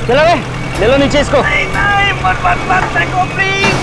चलो बे, ले लो नीचे इसको। नहीं नहीं, मत फेंको प्लीज।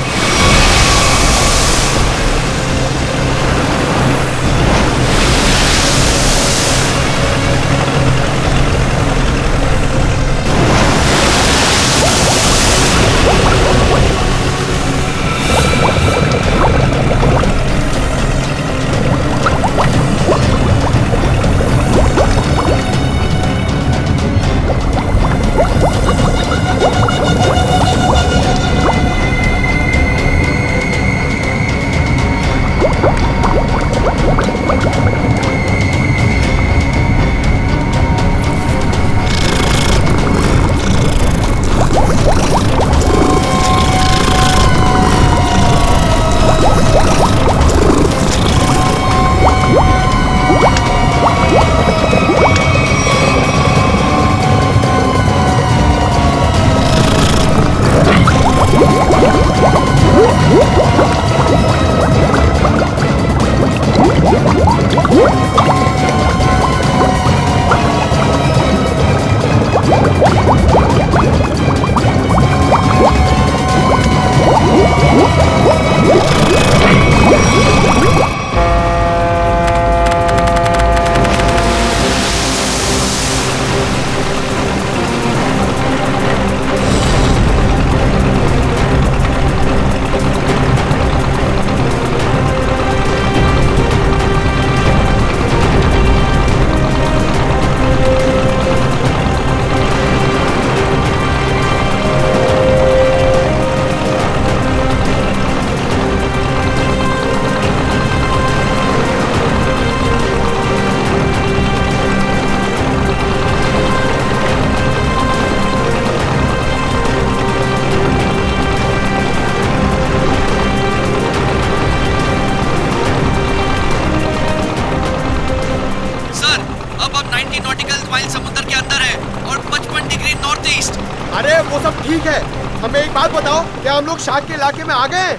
हमें एक बात बताओ, क्या हम लोग शार्क के इलाके में आ गए?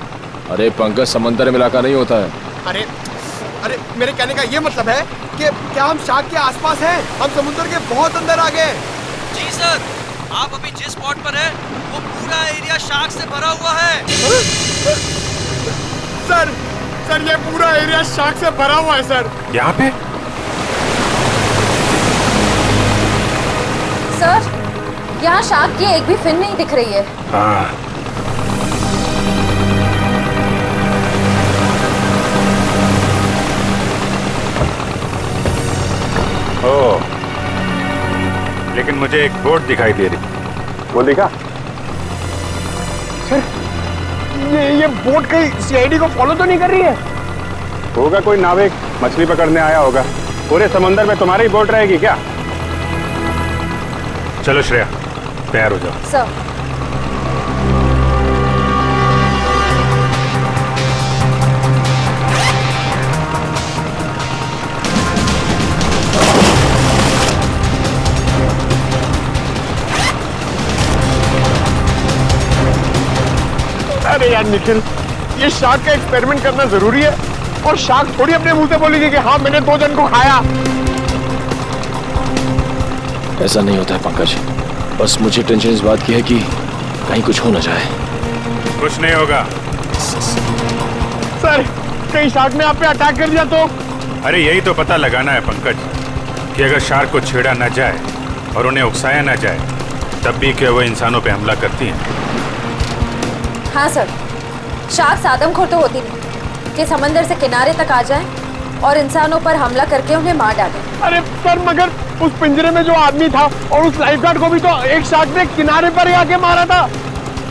अरे पंकज, समंदर में इलाका नहीं होता है। अरे अरे मेरे कहने का ये मतलब है कि क्या हम शार्क के आसपास हैं? हम समुद्र के बहुत अंदर आ गए। जी सर, आप अभी जिस स्पॉट पर हैं, वो पूरा एरिया शार्क से भरा हुआ है। सर ये पूरा एरिया शार्क से भरा हुआ है सर। यहाँ पे? सर, यहाँ शार्क की एक भी फिन नहीं दिख रही है। हाँ। ओह, लेकिन मुझे एक बोट दिखाई दे रही। वो दिखा? सर, ये बोट कहीं सीआईडी को फॉलो तो नहीं कर रही है? होगा कोई नाविक मछली पकड़ने आया होगा। पूरे समंदर में तुम्हारी बोट रहेगी क्या? चलो श्रेया, तैयार हो जाओ। सर। अरे यार निखिल, ये शार्क का एक्सपेरिमेंट करना जरूरी है, और शार्क थोड़ी अपने मुंह से बोलेगी कि हाँ मैंने 2 जन को खाया। ऐसा नहीं होता है पंकज, बस मुझे टेंशन इस बात की है कि कहीं कुछ हो ना जाए। कुछ नहीं होगा। सर, कहीं शार्क ने आप पे अटैक कर दिया तो? अरे यही तो पता लगाना है पंकज, कि अगर शार्क को छेड़ा ना जाए और उन्हें उकसाया ना जाए, तब भी क्या वो इंसानों पे हमला करती हैं। हाँ सर, शार्क आदमखोर तो होती नहीं कि समंदर से किनारे तक आ जाएं और इंसानों पर हमला करके उन्हें मार डालें। अरे सर, मगर उस पिंजरे में जो आदमी था और उस लाइफगार्ड को भी तो एक शार्क ने किनारे पर ही आके मारा था।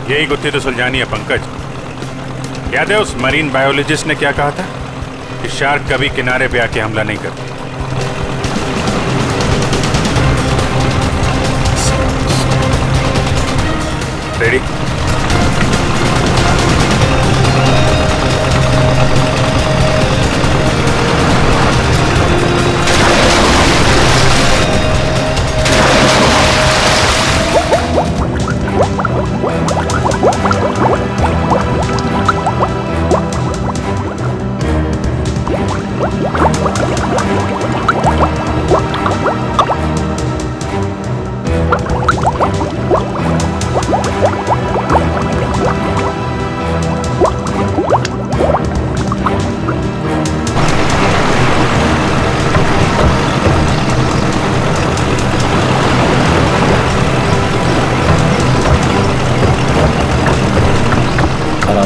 यही गुत्थी तो सुलझानी है पंकज। याद है उस मरीन बायोलॉजिस्ट ने क्या कहा था, कि शार्क कभी किनारे पे आके हमला नहीं करती। रेडी?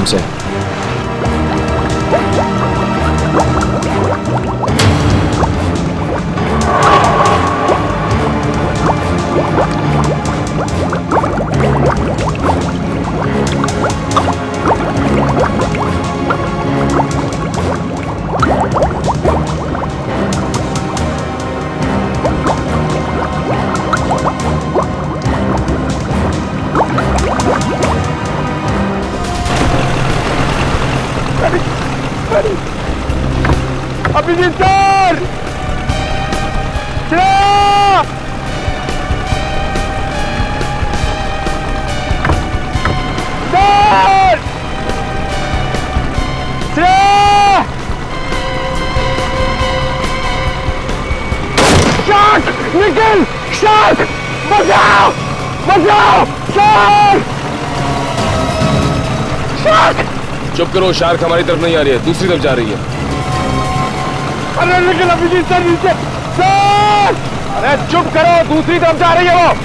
से। Abhijeet sir! Shreya! Sir! Shreya! Shark! Nikhil! Shark! बचाओ! बचाओ! शार्क! शार्क! चुप करो, शार्क हमारी तरफ नहीं आ रही है, दूसरी तरफ जा रही है। अरे निखिल, अभिजीत सर नीचे! सर! अरे चुप करो, दूसरी तरफ जा रही है वो।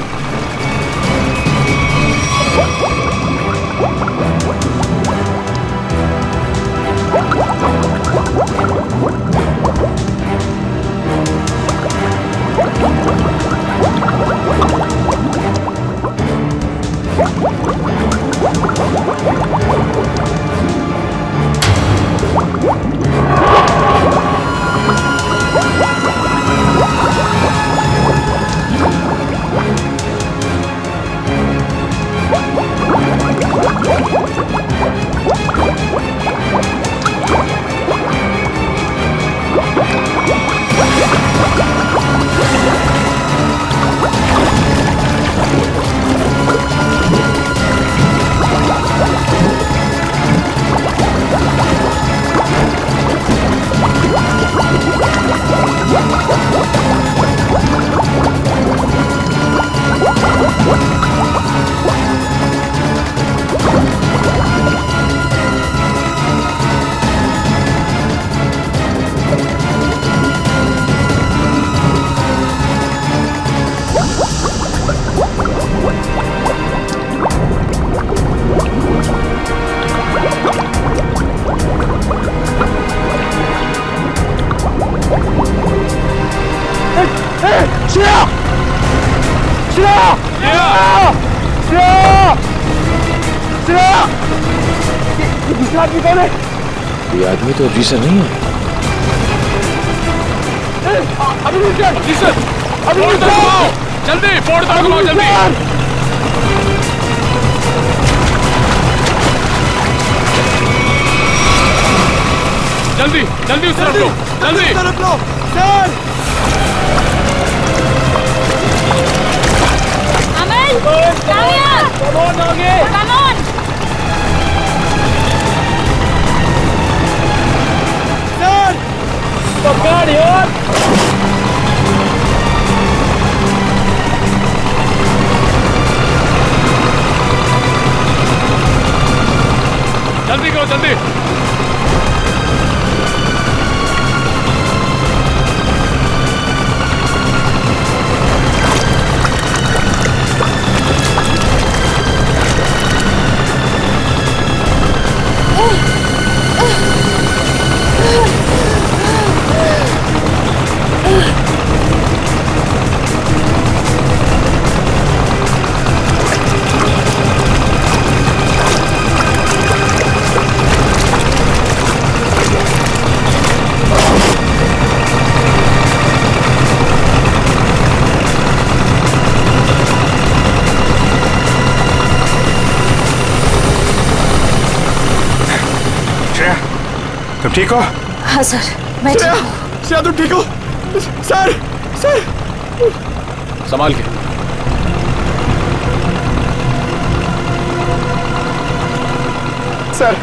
ये आदमी तो अभी से नहीं है। अभिजीत सर! अभिजीत सर! जल्दी फोड़ दो, जल्दी! जल्दी जल्दी उस तरफ लो, जल्दी तरफ लो sir. Aman! Kavya! Come on! Sir पकड़ यार! जल्दी करो, जल्दी! तुम ठीक हो? हाँ सर, मैं ठीक हूँ। श्रेया, तुम ठीक हो? सर! सर! संभाल के। सर,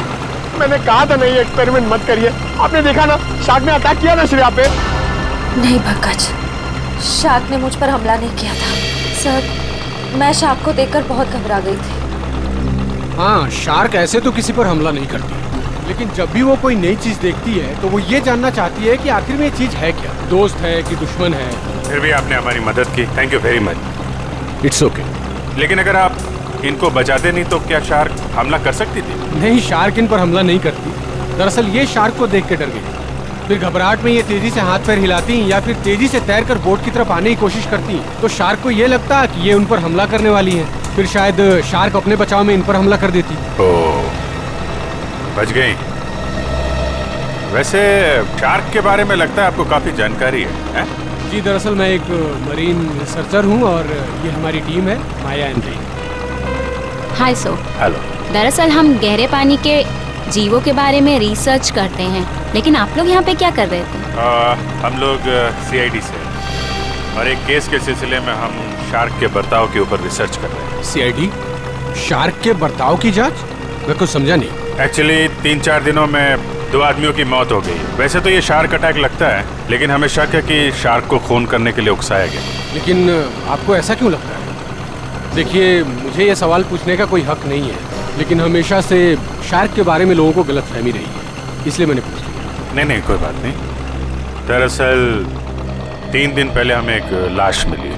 मैंने कहा था नहीं एक्सपेरिमेंट मत करिए। आपने देखा ना, शार्क ने अटैक किया ना श्रेया पे। नहीं पंकज, शार्क ने मुझ पर हमला नहीं किया था। सर, मैं शार्क को देखकर बहुत घबरा गई थी। हाँ, शार्क ऐसे तो किसी पर हमला नहीं करती, लेकिन जब भी वो कोई नई चीज देखती है तो वो ये जानना चाहती है कि आखिर में ये चीज है क्या, दोस्त है कि दुश्मन है। फिर भी आपने हमारी मदद की, thank you very much. It's okay. लेकिन अगर आप इनको बचाते नहीं तो क्या शार्क हमला कर सकती थी? नहीं, शार्क इन पर हमला नहीं करती। दरअसल ये शार्क को देख के डर गई। फिर घबराहट में ये तेजी से हाथ पैर हिलाती या फिर तेजी से तैरकर बोट की तरफ आने की कोशिश करती, तो शार्क को ये लगता कि ये उन पर हमला करने वाली है। फिर शायद शार्क अपने बचाव में इन पर हमला कर देती। ओह, बच गई। वैसे शार्क के बारे में लगता है आपको काफी जानकारी है? जी, दरअसल मैं एक मरीन रिसर्चर हूँ और ये हमारी टीम है, माया and re. Hi so. Hello. दरअसल हम गहरे पानी के जीवों के बारे में रिसर्च करते हैं, लेकिन आप लोग यहाँ पे क्या कर रहे थे? हम लोग CID से और एक केस के सिलसिले में हम शार्क के बर्ताव के ऊपर रिसर्च कर रहे हैं। CID? शार्क के बर्ताव की जांच? मैं कुछ समझा नहीं। एक्चुअली 3-4 दिनों में 2 आदमियों की मौत हो गई। वैसे तो ये शार्क अटैक लगता है, लेकिन हमें शक है कि शार्क को खून करने के लिए उकसाया गया। लेकिन आपको ऐसा क्यों लगता है? देखिए, मुझे ये सवाल पूछने का कोई हक नहीं है, लेकिन हमेशा से शार्क के बारे में लोगों को गलतफहमी रही है, इसलिए मैंने पूछ लिया। नहीं, कोई बात नहीं। दरअसल 3 दिन पहले हमें एक लाश मिली।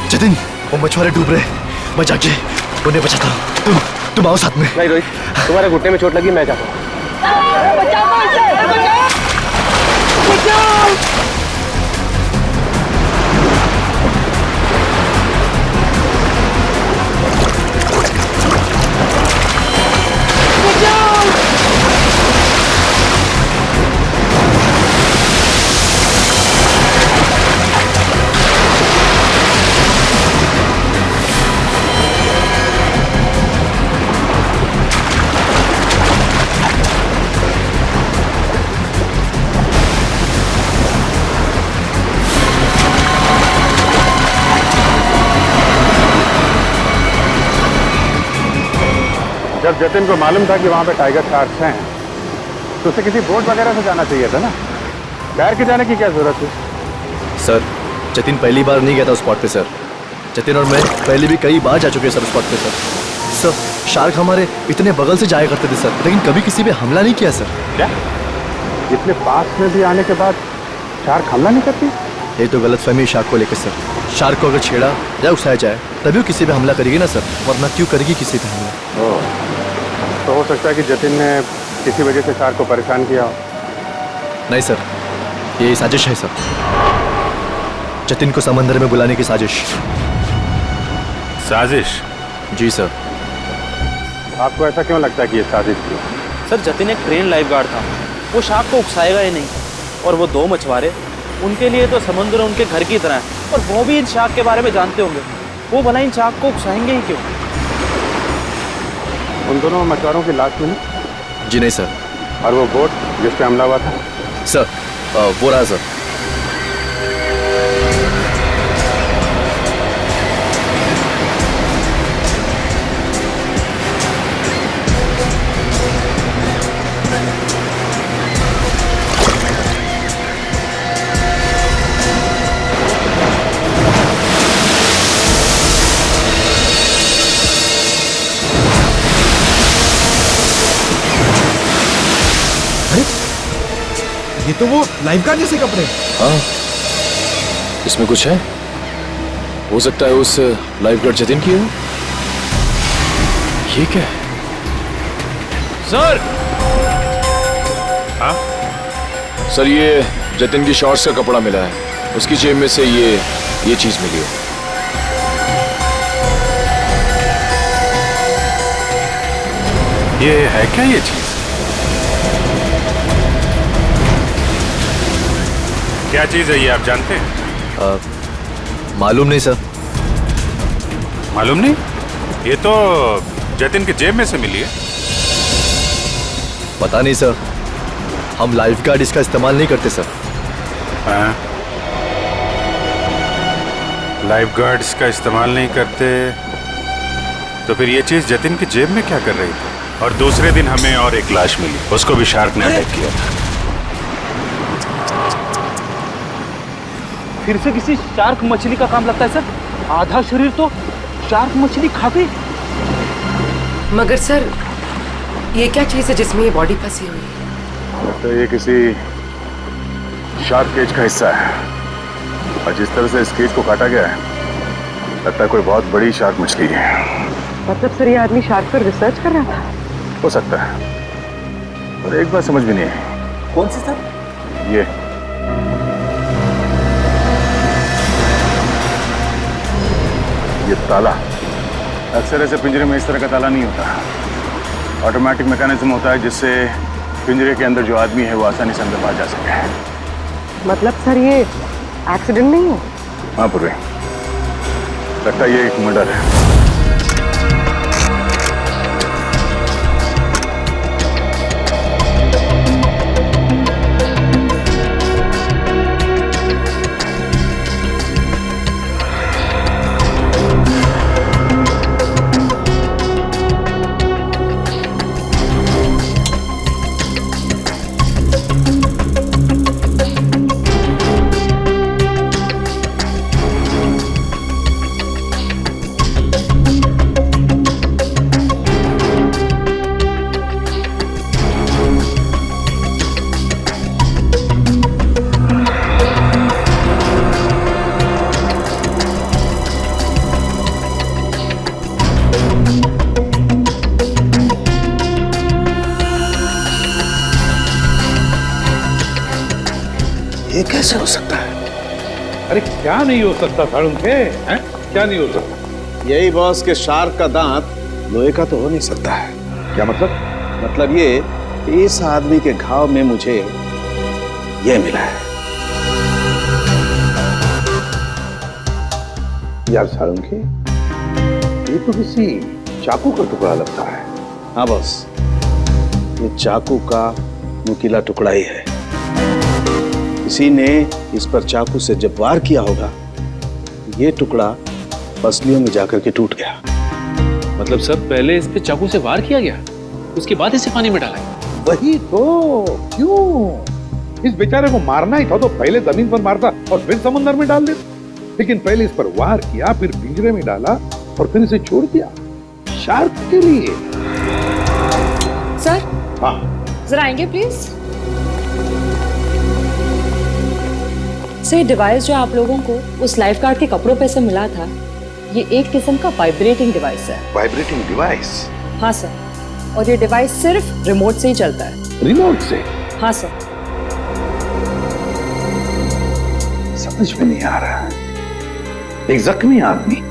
जतिन, वो मछुआरे डूब रहे, मैं जाके उन्हें बचाता हूँ। तुम आओ साथ में। नहीं रोहित, तुम्हारे घुटने में चोट लगी, मैं जाता हूँ। जब जतिन को मालूम था कि वहाँ पे टाइगर शार्क्स हैं, तो उसे किसी बोट वगैरह से जाना चाहिए था ना। तैर के जाने की क्या जरूरत है? सर, जतिन पहली बार नहीं गया था उस स्पॉट पे सर। जतिन और मैं पहले भी कई बार जा चुके हैं सर उस स्पॉट पे सर। सर, शार्क हमारे इतने बगल से जाया करते थे सर, लेकिन कभी किसी पे हमला नहीं किया सर। क्या? इतने पास में भी आने के बाद शार्क हमला नहीं करती? ये तो गलतफहमी शार्क को लेकर सर। शार्क को अगर छेड़ा या उकसाया जाए तभी वो किसी पे हमला करेगी ना सर, वरना क्यों करेगी किसी पे हमला? ओह, तो हो सकता है कि जतिन ने किसी वजह से शार्क को परेशान किया हो। नहीं सर, ये साजिश है सर। जतिन को समंदर में बुलाने की साजिश। साजिश? जी सर। आपको ऐसा क्यों लगता है कि ये साजिश थी? सर, जतिन एक ट्रेन लाइफ गार्ड था, वो शार्क को उकसाएगा ही नहीं। और वो 2 मछुआरे, उनके लिए तो समुद्र उनके घर की तरह है, और वो भी इन शार्क के बारे में जानते होंगे। वो भला इन शार्क को उकसाएंगे ही क्यों? उन दोनों मछुआरों की लाश मिली? जी नहीं सर। और वो बोट जिस पे हमला हुआ था? सर, वो रहा सर। ये तो वो लाइफगार्ड जैसे कपड़े। हाँ, इसमें कुछ है। हो सकता है उस लाइफगार्ड जतिन की हो। ये क्या है? सर! हाँ? सर, ये जतिन की शॉर्ट्स का कपड़ा मिला है। उसकी जेब में से ये चीज मिली है। ये है क्या ये चीज? क्या चीज है ये, आप जानते हैं? मालूम नहीं सर। मालूम नहीं? ये तो जतिन की जेब में से मिली है। पता नहीं सर, हम लाइफगार्ड इसका इस्तेमाल नहीं करते सर। हाँ। लाइफ गार्ड्स का इस्तेमाल नहीं करते तो फिर ये चीज जतिन की जेब में क्या कर रही थी? और दूसरे दिन हमें और एक लाश मिली, उसको भी शार्क ने अटैक किया था। फिर से किसी शार्क मछली का काम लगता है सर। आधा शरीर तो शार्क मछली खा गई। मगर सर, ये क्या चीज है जिसमें ये बॉडी फंसी हुई है? लगता है ये किसी शार्क केज का हिस्सा है, और जिस तरह से इस केज को काटा गया है लगता है कोई बहुत बड़ी शार्क मछली है। मतलब सर, ये आदमी शार्क पर रिसर्च कर रहा था? हो सकता है, पर एक बात समझ में नहीं आई। कौन सी सर? ये ताला। अक्सर ऐसे पिंजरे में इस तरह का ताला नहीं होता। ऑटोमेटिक मैकेनिज्म होता है जिससे पिंजरे के अंदर जो आदमी है वो आसानी से अंदर बाहर जा सके। मतलब सर, ये एक्सीडेंट नहीं है? हाँ पूर्वी, लगता है ये एक मर्डर है। ये कैसे हो सकता है? अरे क्या नहीं हो सकता साळुंखे, हैं? क्या नहीं हो सकता? यही बॉस के शार्क का दांत लोहे का तो हो नहीं सकता है। क्या मतलब? मतलब ये कि इस आदमी के घाव में मुझे ये मिला है। यार साळुंखे, ये तो किसी चाकू का टुकड़ा लगता है। हाँ बॉस, ये चाकू का नुकीला टुकड़ा ही है। किसी ने इस पर चाकू से जब वार किया होगा, ये टुकड़ा पसलियों में जाकर के टूट गया। मतलब सर, पहले इस पे चाकू से वार किया गया, उसके बाद इसे पानी में डाला गया। वही तो, क्यों? इस बेचारे को मारना ही था तो पहले जमीन पर मारता और फिर समुद्र में डाल देता। लेकिन पहले इस पर वार किया, फिर पिंजरे में डाला और फिर इसे छोड़ दिया शार्क के लिए। सर, हाँ जरा आएंगे प्लीज। सर, डिवाइस जो आप लोगों को उस लाइफ गार्ड के कपड़ों पे से मिला था, ये एक किस्म का वाइब्रेटिंग डिवाइस है। Vibrating device? हाँ सर, और ये डिवाइस सिर्फ रिमोट से ही चलता है। रिमोट से? हाँ सर। समझ में नहीं आ रहा। एक जख्मी आदमी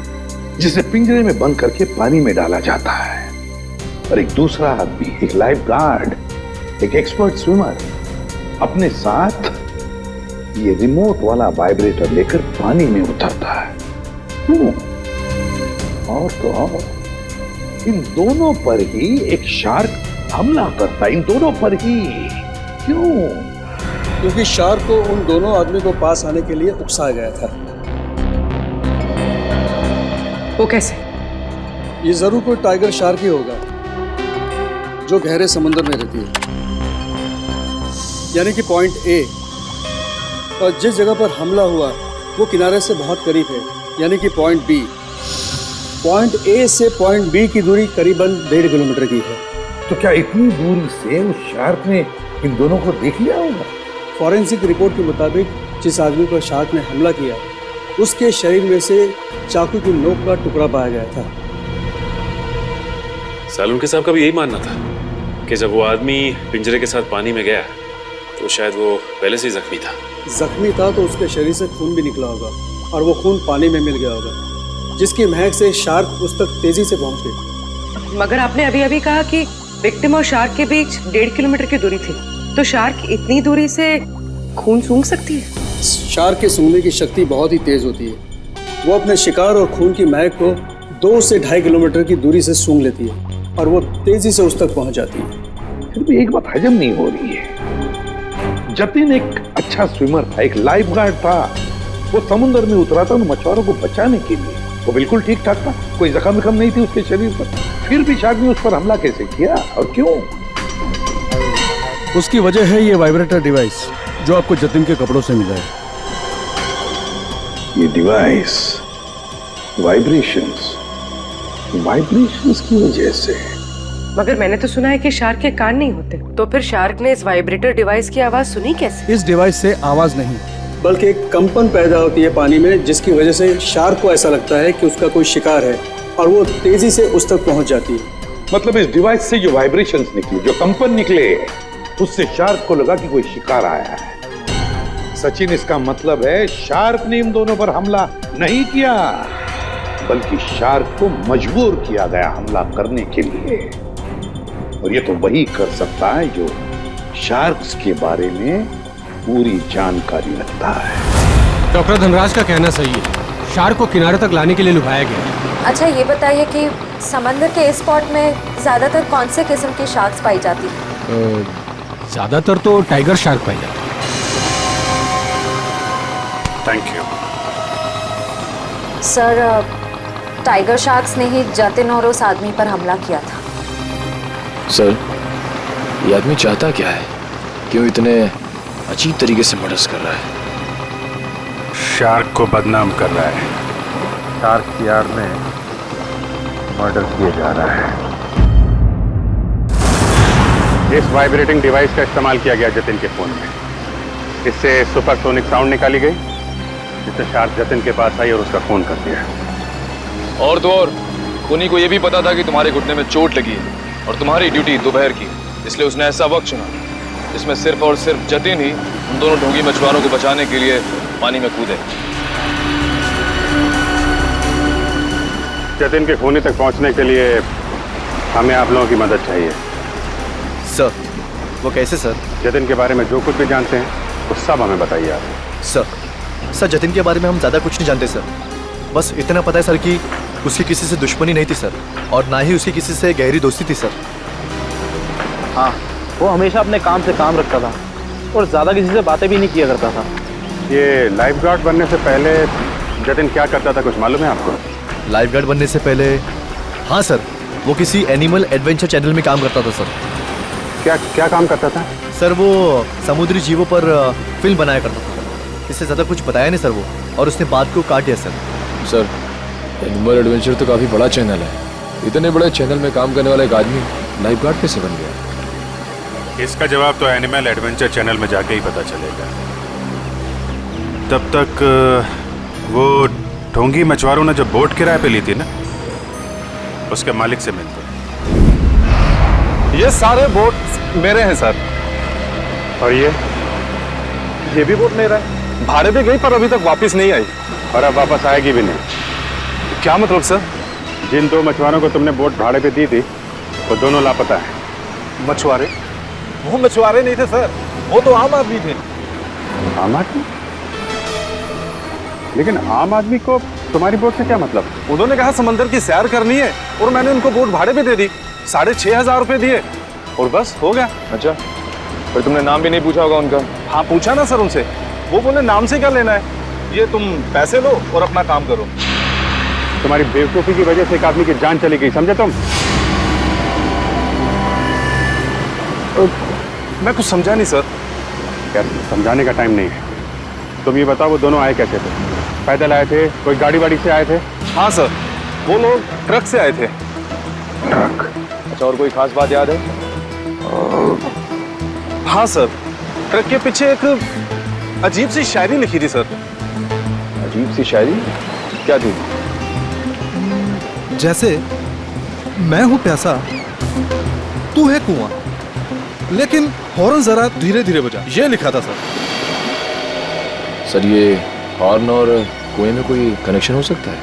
जिसे पिंजरे में बंद करके पानी में डाला जाता है, और एक दूसरा आदमी, एक लाइफ गार्ड, एक एक्सपर्ट स्विमर, अपने साथ ये रिमोट वाला वाइब्रेटर लेकर पानी में उतरता है। क्यों? और तो और, इन दोनों पर ही एक शार्क हमला करता है, इन दोनों पर ही। क्यों? क्योंकि शार्क को उन दोनों आदमी को पास आने के लिए उकसाया गया था। वो कैसे? ये जरूर कोई टाइगर शार्क ही होगा जो गहरे समुद्र में रहती है, यानी कि पॉइंट ए। और जिस जगह पर हमला हुआ वो किनारे से बहुत करीब है, यानी कि पॉइंट बी। पॉइंट ए से पॉइंट बी की दूरी करीबन 1.5 किलोमीटर की है। तो क्या इतनी दूरी से उस शार्क ने इन दोनों को देख लिया होगा? फॉरेंसिक रिपोर्ट के मुताबिक जिस आदमी पर शार्क ने हमला किया, उसके शरीर में से चाकू की नोक का टुकड़ा पाया गया था। सालुंखे साहब का भी यही मानना था कि जब वो आदमी पिंजरे के साथ पानी में गया तो शायद वो पहले से ही जख्मी था। जख्मी था तो उसके शरीर से खून भी निकला होगा, और वो खून पानी में मिल गया होगा, जिसकी महक से शार्क उस तक तेजी से पहुंच गई। मगर आपने अभी अभी कहा कि विक्टिम और शार्क के बीच 1.5 किलोमीटर की दूरी थी, तो शार्क इतनी दूरी से खून सूंघ सकती है? शार्क के सूंघने की शक्ति बहुत ही तेज होती है। वो अपने शिकार और खून की महक को 2 से 2.5 किलोमीटर की दूरी से सूंघ लेती है, और वो तेजी से उस तक पहुंच जाती है। फिर भी एक बात हजम नहीं हो रही है। जतिन एक अच्छा स्विमर था, एक लाइफ गार्ड था, वो समुद्र में उतरा था उन मछुआरों को बचाने के लिए। वो बिल्कुल ठीक ठाक था, कोई जख्म नहीं थी उसके शरीर पर, फिर भी शार्क ने उस पर हमला कैसे किया और क्यों? उसकी वजह है ये वाइब्रेटर डिवाइस जो आपको जतिन के कपड़ों से मिला है। ये डिवाइस वाइब्रेशंस की वजह से। मगर मैंने तो सुना है कि शार्क के कान नहीं होते, तो फिर शार्क ने इस वाइब्रेटर डिवाइस की आवाज सुनी कैसे? इस डिवाइस से आवाज नहीं बल्कि एक कंपन पैदा होती है पानी में, जिसकी वजह से शार्क को ऐसा लगता है कि उसका कोई शिकार है और वो तेजी से उस तक पहुंच जाती है। मतलब इस डिवाइस से जो वाइब्रेशंस निकले, जो कंपन निकले, उससे शार्क को लगा कि कोई शिकार आया है। सचिन, इसका मतलब है शार्क ने इन दोनों पर हमला नहीं किया, बल्कि शार्क को मजबूर किया गया हमला करने के लिए। और ये तो वही कर सकता है जो शार्क्स के बारे में पूरी जानकारी रखता है। डॉक्टर धनराज का कहना सही है, शार्क को किनारे तक लाने के लिए लुभाया गया। अच्छा ये बताइए कि समंदर के इस स्पॉट में ज्यादातर कौन से किस्म की शार्क्स पाई जाती है? ज्यादातर तो टाइगर शार्क पाई जाती है। Thank you sir, tiger sharks ने ही जतिन और उस आदमी पर हमला किया था। सर, ये आदमी चाहता क्या है? क्यों इतने अजीब तरीके से मर्डर कर रहा है? शार्क को बदनाम कर रहा है। शार्क की आड़ में मर्डर किया जा रहा है। इस वाइब्रेटिंग डिवाइस का इस्तेमाल किया गया जतिन के फोन में। इससे सुपरसोनिक साउंड निकाली गई, जिससे शार्क जतिन के पास आई और उसका फोन कर दिया। और तो और खूनी को यह भी पता था कि तुम्हारे घुटने में चोट लगी है और तुम्हारी ड्यूटी दोपहर की, इसलिए उसने ऐसा वक्त चुना जिसमें सिर्फ और सिर्फ जतिन ही उन दोनों ढोंगी मछुआरों को बचाने के लिए पानी में कूदे। जतिन के खूनी तक पहुंचने के लिए हमें आप लोगों की मदद चाहिए। सर, वो कैसे सर? जतिन के बारे में जो कुछ भी जानते हैं वो सब हमें बताइए आप। सर, जतिन के बारे में हम ज़्यादा कुछ नहीं जानते सर। बस इतना पता है सर कि उसकी किसी से दुश्मनी नहीं थी सर, और ना ही उसकी किसी से गहरी दोस्ती थी सर। हाँ, वो हमेशा अपने काम से काम रखता था और ज़्यादा किसी से बातें भी नहीं किया करता था। ये लाइफ गार्ड बनने से पहले जतिन क्या करता था, कुछ मालूम है आपको? लाइफ गार्ड बनने से पहले? हाँ सर, वो किसी एनिमल एडवेंचर चैनल में काम करता था सर। क्या काम करता था? सर, वो समुद्री जीवों पर फिल्म बनाया करता था। इससे ज़्यादा कुछ बताया नहीं सर वो, और उसने बात को काट दिया सर। सर, एनिमल एडवेंचर तो काफ़ी बड़ा चैनल है। इतने बड़े चैनल में काम करने वाला एक आदमी लाइफ गार्ड कैसे बन गया? इसका जवाब तो एनिमल एडवेंचर चैनल में जाके ही पता चलेगा। तब तक वो ढोंगी मछुआरों ने जो बोट किराए पे ली थी ना, उसके मालिक से मिलते। ये सारे बोट मेरे हैं सर। और ये भी बोट मेरा है। भाड़े पे गई पर अभी तक वापस नहीं आई, और अब वापस आएगी भी नहीं। क्या मतलब सर? जिन दो मछुआरों को तुमने बोट भाड़े पे दी थी वो दोनों लापता है। मछुआरे? वो मछुआरे नहीं थे सर, वो तो आम आदमी थे। आम आदमी? लेकिन आम आदमी को तुम्हारी बोट से क्या मतलब? उन्होंने कहा समंदर की सैर करनी है और मैंने उनको बोट भाड़े पे दे दी। 6,500 रुपए दिए और बस हो गया। अच्छा, फिर तुमने नाम भी नहीं पूछा होगा उनका? हाँ, पूछा ना सर उनसे। वो बोले नाम से क्या लेना है, ये तुम पैसे लो और अपना काम करो। तुम्हारी बेवकूफी की वजह से एक आदमी की जान चली गई, समझे तुम? मैं कुछ समझा नहीं सर। यार, समझाने का टाइम नहीं है। तुम ये बताओ वो दोनों आए कैसे थे? पैदल आए थे, कोई गाड़ी वाड़ी से आए थे? हाँ सर, वो लोग ट्रक से आए थे। ट्रक? अच्छा, और कोई खास बात याद है? हाँ सर, ट्रक के पीछे एक अजीब सी शायरी लिखी थी सर। अजीब सी शायरी? क्या थी? जैसे मैं हूं प्यासा, तू है कुआं, लेकिन हॉर्न जरा धीरे धीरे बजा, ये लिखा था सर। सर, ये हॉर्न और कुएं में कोई कनेक्शन हो सकता है?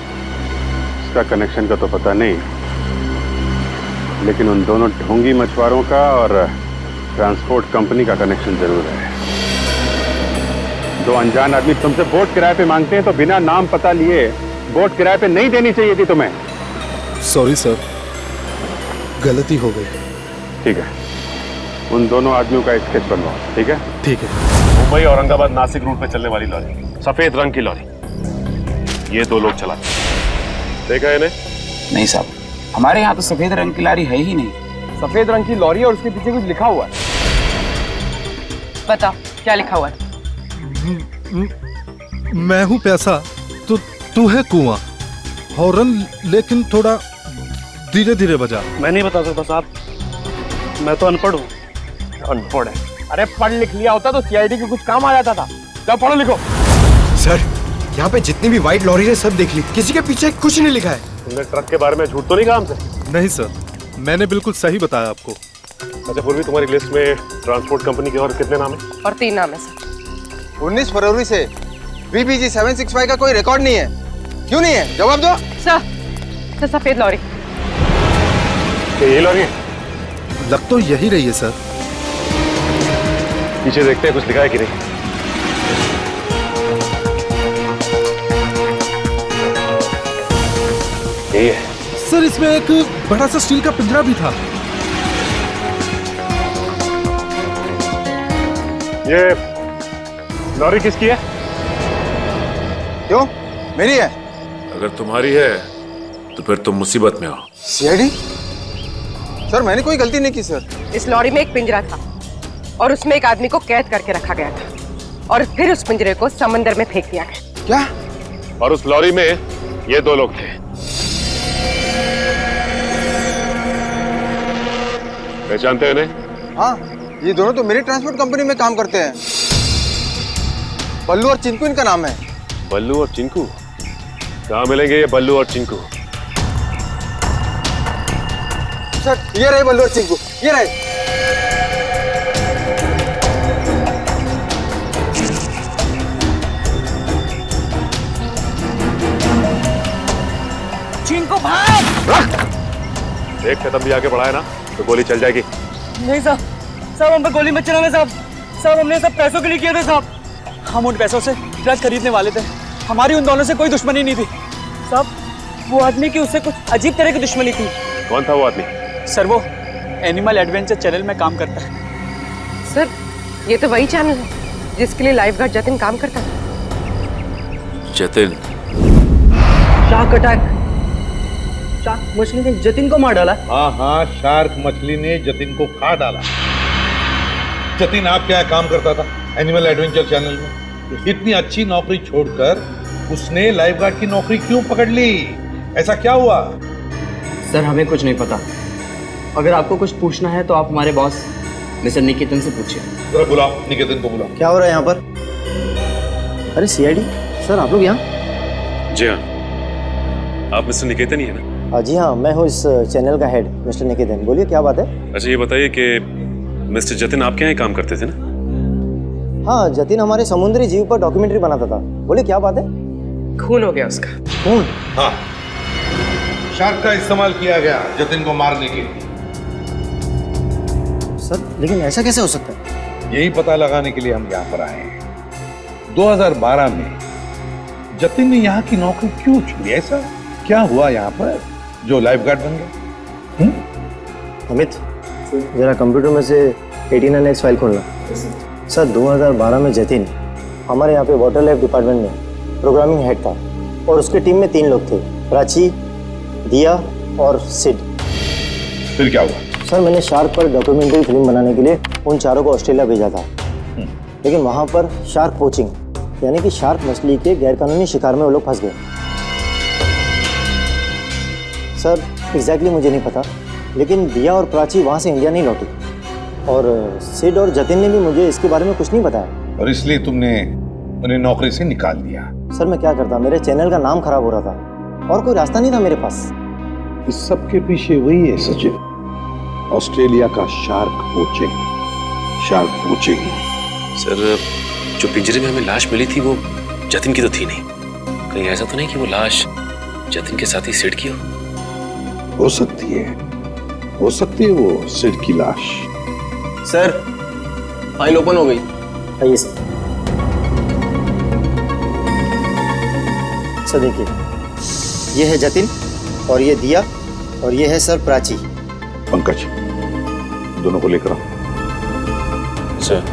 इसका कनेक्शन का तो पता नहीं, लेकिन उन दोनों ढोंगी मछुआरों का और ट्रांसपोर्ट कंपनी का कनेक्शन जरूर है। दो अनजान आदमी तुमसे बोट किराए पे मांगते हैं तो बिना नाम पता लिए बोट किराए पे नहीं देनी चाहिए थी तुम्हें। सॉरी सर, गलती हो गई। ठीक है, उन दोनों आदमियों का स्केच बनवाओ। ठीक है? ठीक है। मुंबई औरंगाबाद नासिक रूट पे चलने वाली लॉरी, सफेद रंग की लॉरी। ये 2 लोग चलाते। देखा है इन्हें? नहीं साहब, हमारे यहाँ तो सफेद रंग की लॉरी है ही नहीं। सफेद रंग की लॉरी और उसके पीछे कुछ लिखा हुआ है। बता क्या लिखा हुआ है? मैं हूँ प्यासा, तू है कुआं। हॉर्न लेकिन थोड़ा धीरे धीरे बजा। मैं नहीं बता सकता साहब, मैं तो अनपढ़ हूँ। अनपढ़ है? अरे पढ़ लिख लिया होता तो सीआईडी के कुछ काम आ जाता था। जाओ पढ़ो लिखो। सर, यहाँ पे जितनी भी व्हाइट लॉरी है सब देख ली, किसी के पीछे कुछ नहीं लिखा है। तुमने ट्रक के बारे में झूठ तो नहीं कहा हमसे? नहीं सर, मैंने बिल्कुल सही बताया आपको। अच्छा पूर्वी, तुम्हारी लिस्ट में ट्रांसपोर्ट कंपनी के और कितने नाम है? और 3 नाम है सर। 19 फरवरी से VBG 765 का कोई रिकॉर्ड नहीं है। क्यों नहीं है? जवाब दो। सर, सफेद लॉरी। यही लॉरी है? लग तो यही रही है सर। पीछे देखते हैं कुछ लिखा है कि नहीं। यही है सर, इसमें एक बड़ा सा स्टील का पिंजरा भी था। ये लॉरी किसकी है? क्यों? मेरी है। अगर तुम्हारी है तो फिर तुम मुसीबत में हो। सीआईडी? सर, मैंने कोई गलती नहीं की सर। इस लॉरी में एक पिंजरा था और उसमें एक आदमी को कैद करके रखा गया था और फिर उस पिंजरे को समंदर में फेंक दिया गया। क्या? और उस लॉरी में ये 2 लोग थे। पहचानते हैं इन्हें? हाँ, ये दोनों तो मेरी ट्रांसपोर्ट कंपनी में काम करते हैं। बल्लू और चिंकू इनका नाम है। बल्लू और चिंकू? कहाँ मिलेंगे ये बल्लू और चिंकू? सर, ये रहे बल्लू और चिंकू, ये रहे। चिंकू भाग! एक कदम भी आगे बढ़ाए ना तो गोली चल जाएगी। नहीं साहब, हम पे गोली मत चलाना साहब। हमने सब पैसों के लिए किए थे साहब। हम उन पैसों से ट्रक खरीदने वाले थे। हमारी उन दोनों से कोई दुश्मनी नहीं थी साहब। वो आदमी की उससे कुछ अजीब तरह की दुश्मनी थी। कौन था वो आदमी? सर, वो एनिमल एडवेंचर चैनल में काम करता है। सर, ये तो वही चैनल है जिसके लिए लाइफ गार्ड जतिन काम करता है। जतिन? Shark attack. शार्क मछली ने जतिन को मार डाला। हाँ, शार्क मछली ने जतिन को खा डाला। जतिन आपके यहाँ काम करता था एनिमल एडवेंचर चैनल में। इतनी अच्छी नौकरी छोड़कर उसने लाइफ गार्ड की नौकरी क्यों पकड़ ली? ऐसा क्या हुआ? सर, हमें कुछ नहीं पता। अगर आपको कुछ पूछना है तो आप हमारे बॉस मिस्टर निकेतन से पूछिए। जरा बुलाओ, निकेतन को बुलाओ। क्या हो रहा है यहाँ पर? अरे सीआईडी सर, आप लोग यहाँ? जी हाँ। आप मिस्टर निकेतन ही है ना? जी हाँ, मैं हूँ इस चैनल का हेड मिस्टर निकेतन। बोलिए क्या बात है? अच्छा ये बताइए कि मिस्टर जतिन आपके यहाँ काम करते थे ना? हाँ, जतिन हमारे समुद्री जीव पर डॉक्यूमेंट्री बनाता था। बोलिए क्या बात है? खून हो गया उसका। खून? हाँ, शार्क का इस्तेमाल किया गया जतिन को मारने के लिए। सर, लेकिन ऐसा कैसे हो सकता है? यही पता लगाने के लिए हम यहाँ पर आए हैं। 2012 में जतिन ने यहाँ की नौकरी क्यों छोड़ी? ऐसा क्या हुआ यहाँ पर जो लाइफ गार्ड बन गया? अमित, जरा कंप्यूटर में से 89X फाइल खोलना। सर, 2012 में जतिन हमारे यहाँ पे वाटर लाइफ डिपार्टमेंट में प्रोग्रामिंग हेड था और उसके टीम में 3 लोग थे, प्राची, दिया और सिड। फिर क्या हुआ? सर, मैंने शार्क पर डॉक्यूमेंट्री फिल्म बनाने के लिए उन चारों को ऑस्ट्रेलिया भेजा था। लेकिन वहाँ पर शार्क पोचिंग यानी कि शार्क मछली के गैरकानूनी शिकार में वो लोग फंस गए। सर, एग्जैक्टली मुझे नहीं पता, लेकिन दिया और प्राची वहाँ से इंडिया नहीं लौटी और सिड और जतिन ने भी मुझे इसके बारे में कुछ नहीं बताया। और इसलिए तुमने उन्हें नौकरी से निकाल दिया? सर, मैं क्या करता, मेरे चैनल का नाम खराब हो रहा था और कोई रास्ता नहीं था मेरे पास। इस सब के पीछे वही है सचिन, ऑस्ट्रेलिया का शार्क पोचिंग। सर, जो पिंजरे में हमें लाश मिली थी वो जतिन की तो थी नहीं। कहीं ऐसा तो नहीं कि वो लाश जतिन के साथ ही सिड की हो सकती है वो सिड की लाश। सर, फाइल ओपन हो गई। आइए सर। सर देखिए, ये है जतिन और ये दिया और ये है सर प्राची। पंकज, दोनों को लेकर आओ। सर,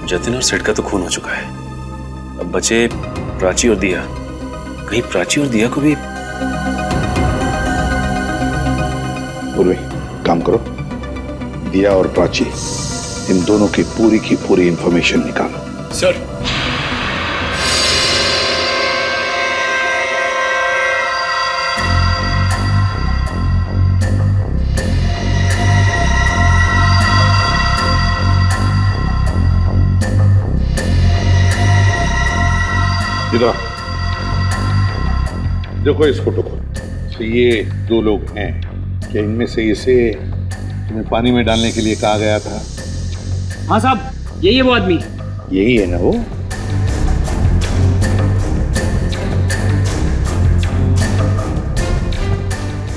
जतिन और सिड का तो खून हो चुका है। अब बचे प्राची और दिया। कहीं प्राची और दिया को भी। पूर्वी, काम करो, दिया और प्राची इन दोनों की पूरी इंफॉर्मेशन निकालो। सर। इधर देखो इस फोटो को। तो ये दो लोग हैं, क्या इनमें से इसे तुम्हें पानी में डालने के लिए कहा गया था? हाँ साहब, यही है वो आदमी। यही है ना वो?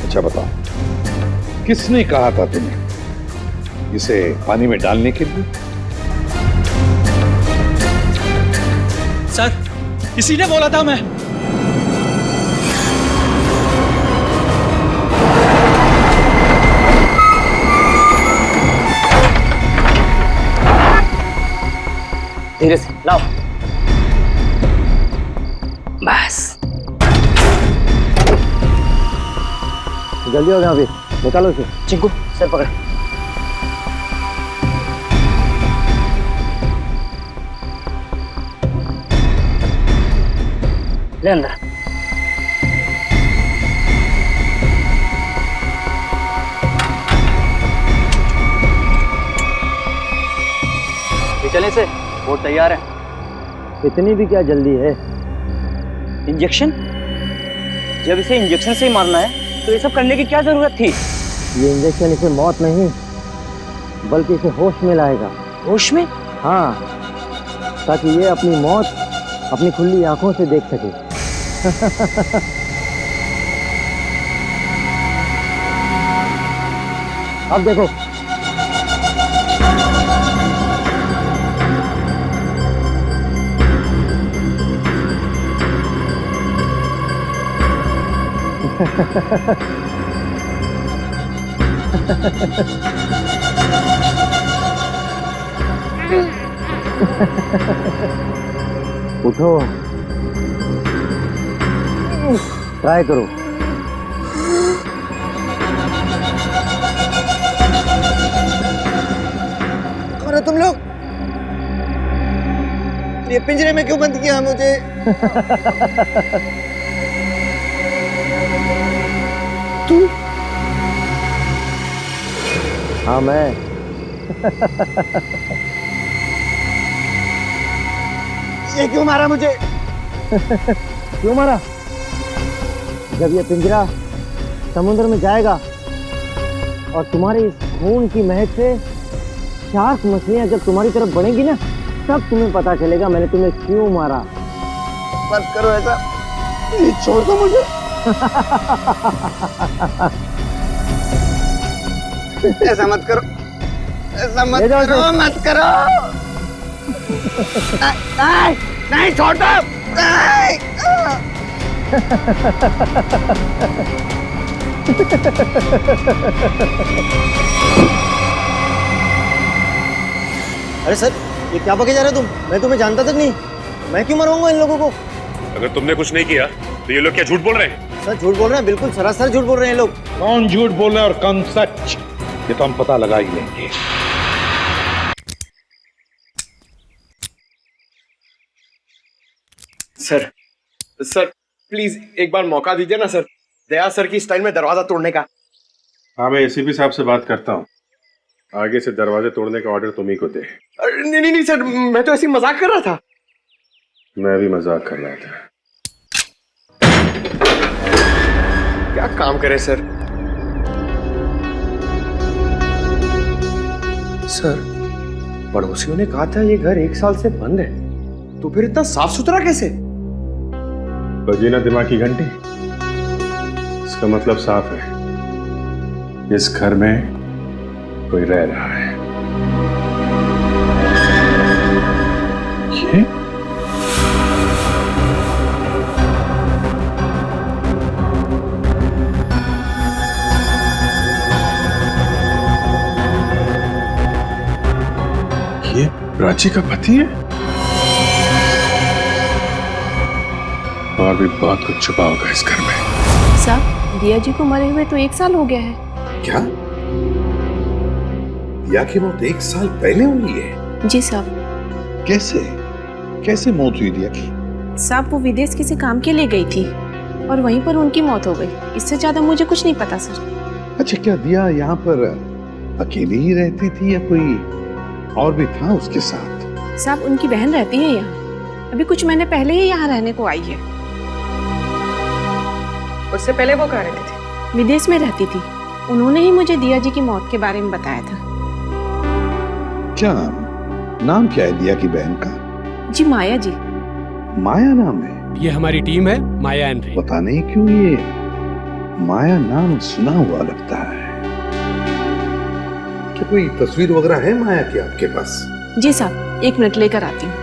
अच्छा बताओ, किसने कहा था तुम्हें इसे पानी में डालने के लिए? सर, इसी ने बोला था। मैं धीरे से लाओ। बस जल्दी हो गया, अभी निकालो इसे। चिंकू सर पकड़। ले अंदर। चले से वो तैयार है। इतनी भी क्या जल्दी है? इंजेक्शन? जब इसे इंजेक्शन से ही मारना है तो ये सब करने की क्या जरूरत थी? ये इंजेक्शन इसे मौत नहीं बल्कि इसे होश में लाएगा। होश में? हाँ, ताकि ये अपनी मौत अपनी खुली आंखों से देख सके। अब देखो। उठो, ट्राई करो। अरे तुम लोग ये पिंजरे में क्यों बंद किया मुझे? तू? हाँ मैं। ये क्यों मारा मुझे? क्यों मारा? जब ये पिंजरा समुद्र में जाएगा और तुम्हारे इस खून की महक से शार्क मछलियां जब तुम्हारी तरफ बढ़ेंगी ना, तब तुम्हें पता चलेगा मैंने तुम्हें क्यों मारा। मत करो ऐसा, प्लीज छोड़ दो मुझे। ऐसा मत करो, ऐसा मत करो, मत करो। नहीं, नहीं छोड़ दो। नहीं। अरे सर, ये क्या बके जा रहे हो तुम? मैं तुम्हें जानता तक नहीं। मैं क्यों मरवाऊंगा इन लोगों को? अगर तुमने कुछ नहीं किया तो ये लोग क्या झूठ बोल रहे हैं? सर झूठ बोल रहे हैं, बिल्कुल सरासर झूठ बोल रहे हैं लोग। कौन झूठ बोल रहा है और कौन सच, ये तो हम पता लगा ही लेंगे। सर, सर प्लीज एक बार मौका दीजिए ना सर, दया सर की स्टाइल में दरवाजा तोड़ने का। हाँ, मैं एसीपी साहब से बात करता हूँ। आगे से दरवाजे तोड़ने का ऑर्डर तुम ही को दे। नहीं नहीं नहीं सर, मैं तो ऐसे ही मजाक कर रहा था। मैं भी मजाक कर रहा था। क्या काम करे सर? सर, पड़ोसियों ने कहा था ये घर 1 साल से बंद है, तो फिर इतना साफ सुथरा कैसे? बजी ना दिमाग की घंटी, इसका मतलब साफ है, इस घर में कोई रह रहा है। ये प्राची का पति है? और भी बहुत कुछ छुपा होगा इस घर में। साहब, दिया जी को मरे हुए तो 1 साल हो गया है। क्या? दिया की मौत 1 साल पहले हुई है? जी साहब। कैसे मौत हुई दिया की? साहब, वो विदेश किसी काम के लिए गई थी और वहीं पर उनकी मौत हो गई। इससे ज्यादा मुझे कुछ नहीं पता सर। अच्छा, क्या दिया यहाँ पर अकेली ही रहती थी या कोई और भी था उसके साथ? साहब, उनकी बहन रहती है यहाँ। अभी कुछ महीने पहले ही यहाँ रहने को आई है। उससे पहले वो कहाँ रहती थी? विदेश में रहती थी। उन्होंने ही मुझे दिया जी की मौत के बारे में बताया था। क्या नाम क्या है दिया की बहन का? जी माया जी। माया नाम है? ये हमारी टीम है, माया एंड रे। पता नहीं क्यों ये माया नाम सुना हुआ लगता है। क्या कोई तस्वीर वगैरह है माया की आपके पास? जी साहब, 1 मिनट लेकर आती हूँ।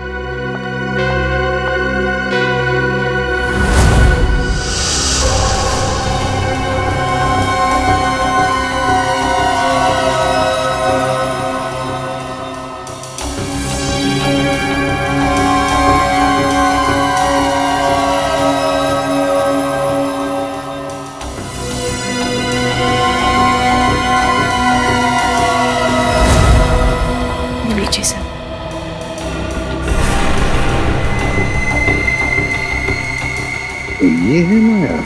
तो ये है माया?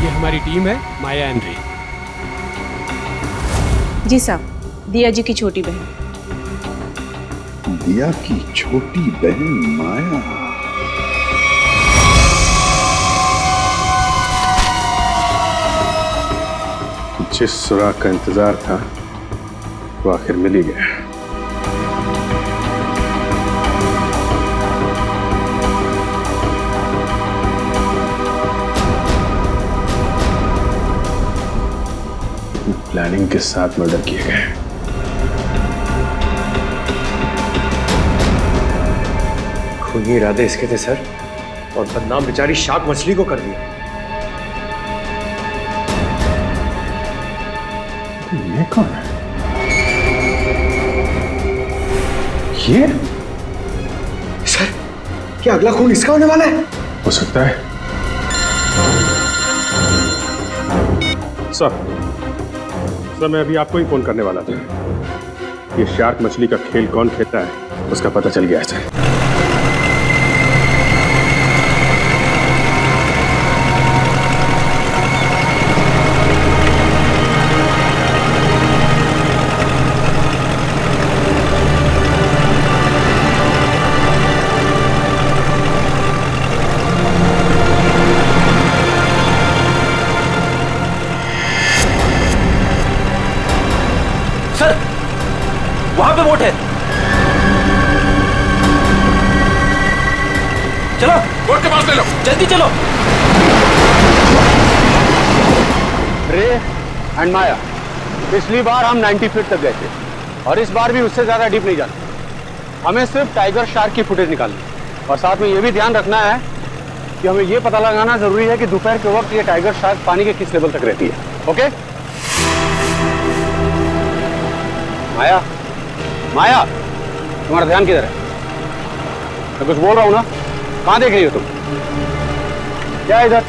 ये हमारी टीम है, माया एंड रे। जी साहब, दिया जी की छोटी बहन। दिया की छोटी बहन माया। जिस सुराग का इंतजार था वो आखिर मिल ही गया। प्लानिंग के साथ मर्डर किए गए। खूनी इरादे इसके थे सर, और बदनाम बेचारी शार्क मछली को कर दिया। ये कौन है? ये सर, क्या अगला खून इसका होने वाला है? हो सकता है। सर, मैं अभी आपको ही फोन करने वाला था। ये शार्क मछली का खेल कौन खेलता है उसका पता चल गया है सर। वहां पे बोट है। चलो बोट के पास ले लो, जल्दी चलो। रे एंड माया, पिछली बार हम 90 फीट तक गए थे और इस बार भी उससे ज्यादा डीप नहीं जाना। हमें सिर्फ टाइगर शार्क की फुटेज निकालनी और साथ में ये भी ध्यान रखना है कि हमें ये पता लगाना जरूरी है कि दोपहर के वक्त ये टाइगर शार्क पानी के किस लेवल तक रहती है। ओके माया? माया, तुम्हारा ध्यान किधर है? मैं कुछ बोल रहा हूं ना, कहां देख रही हो तुम? क्या है इधर?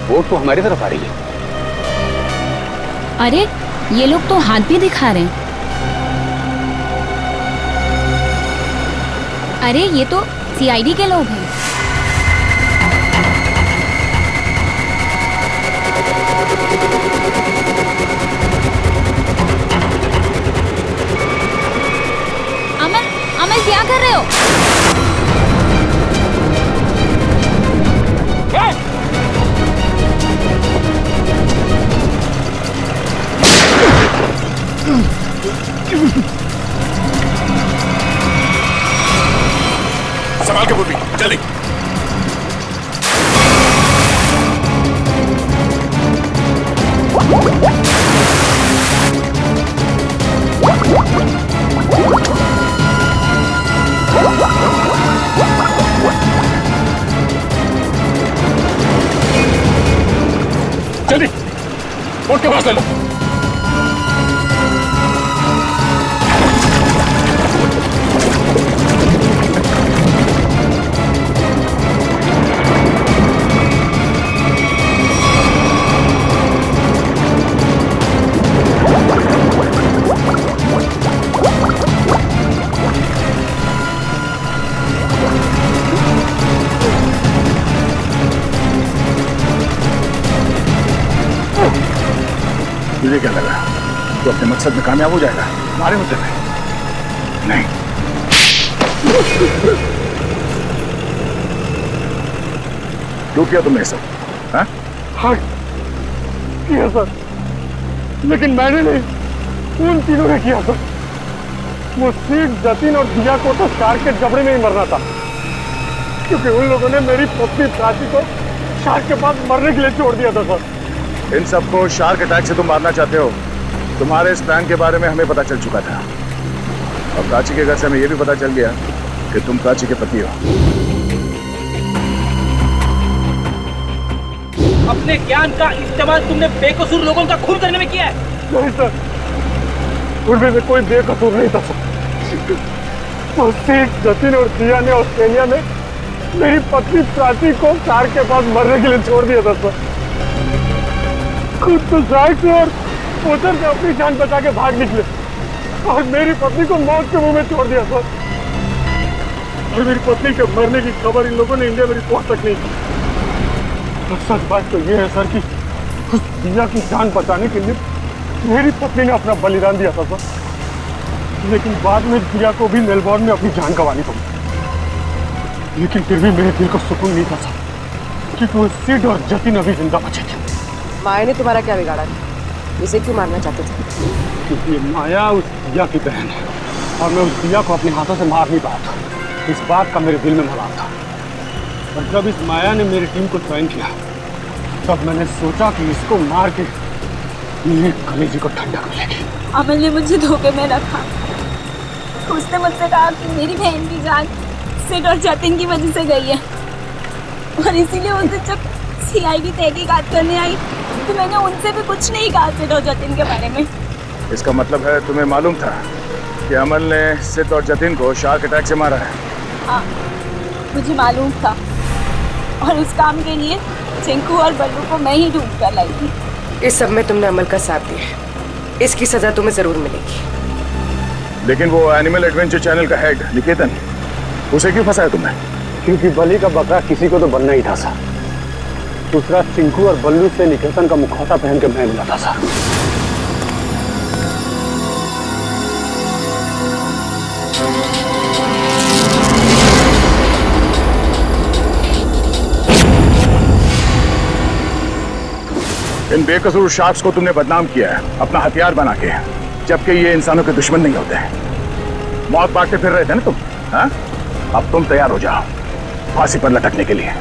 बोट तो हमारी तरफ आ रही है। अरे ये लोग तो हाथ भी दिखा रहे हैं। अरे ये तो सीआईडी के लोग हैं। अमल, अमल क्या कर रहे हो? संभाल के पूर्वी, जल्दी। जल्दी बोट के पास ले लो। तुझे क्या लगा तो अपने मकसद में कामयाब हो जाएगा हमारे मुद्दे में? नहीं। क्यों किया तुमने सब? हाँ? हाँ किया सर, लेकिन मैंने नहीं, उन तीनों ने किया सर। मुसीब, जतिन और दिया को तो शार्क के जबड़े में ही मरना था, क्योंकि उन लोगों ने मेरी पत्नी प्राची को शार्क के पास मरने के लिए छोड़ दिया था सर। इन सबको शार्क अटैक से तुम मारना चाहते हो? तुम्हारे इस प्लान के बारे में हमें पता चल चुका था, और प्राची के घर से हमें यह भी पता चल गया कि तुम प्राची के पति हो। अपने ज्ञान का इस्तेमाल तुमने बेकसूर लोगों का खून करने में किया है। नहीं सर, उनमें से कोई बेकसूर नहीं था सर। मुसीब, जतिन और दिया ने ऑस्ट्रेलिया में मेरी पत्नी प्राची को शार्क के पास मरने के लिए छोड़ दिया था सर। खुद तो शार्क से और उधर से अपनी जान बचा के भाग निकले, और मेरी पत्नी को मौत के मुंह में छोड़ दिया सर। और मेरी पत्नी के मरने की खबर इन लोगों ने इंडिया में रिपोर्ट तक नहीं की। तो सच बात तो ये है सर कि उस दिया की जान बचाने के लिए मेरी पत्नी ने अपना बलिदान दिया था सर, लेकिन बाद में दिया को भी मेलबोर्न में अपनी जान गंवानी पड़ी। लेकिन फिर भी मेरे दिल को सुकून नहीं था सर, क्योंकि वो सिड और जतिन अभी जिंदा बचे थे। माया ने तुम्हारा क्या बिगाड़ा था? इसे क्यों मारना चाहते थे? क्योंकि माया उस दिया की बहन है, और मैं उस दिया को अपने हाथों से मार नहीं पाया था। इस बात का मेरे दिल में मलाल था, और जब इस माया ने मेरी टीम को ज्वाइन किया, तब मैंने सोचा कि इसको मार के मेरे कलेजे को ठंडक मिलेगी। अमल ने मुझे धोखे में रखा। उसने मुझसे कहा कि मेरी बहन की जान सिड और जतिन की वजह से गई है, और इसीलिए उनसे जब CID तहकीकात करने आई तो मैंने उनसे भी कुछ नहीं कहा सिड और जतिन के बारे में। इसका मतलब है तुम्हें मालूम था कि अमल ने सिड और जतिन को शार्क अटैक से मारा है? हाँ, मुझे मालूम था, और उस काम के लिए चिंकू और बल्लू को मैं ही ढूंढ कर लाई थी। इस सब में तुमने अमल का साथ दिया, इसकी सजा तुम्हें जरूर मिलेगी। लेकिन वो एनिमल एडवेंचर चैनल का हेड निकेतन, उसे क्यों फंसाया तुमने? क्योंकि बलि का बकरा किसी को तो बनना ही था सर। दूसरा, चिंकू और बल्लू से निकेतन का मुखौटा पहन के मैं मिला था सर। इन बेकसूर शार्क्स को तुमने बदनाम किया है अपना हथियार बना के, जबकि ये इंसानों के दुश्मन नहीं होते हैं। मौत बांटते फिर रहे थे ना तुम, हाँ? अब तुम तैयार हो जाओ फांसी पर लटकने के लिए।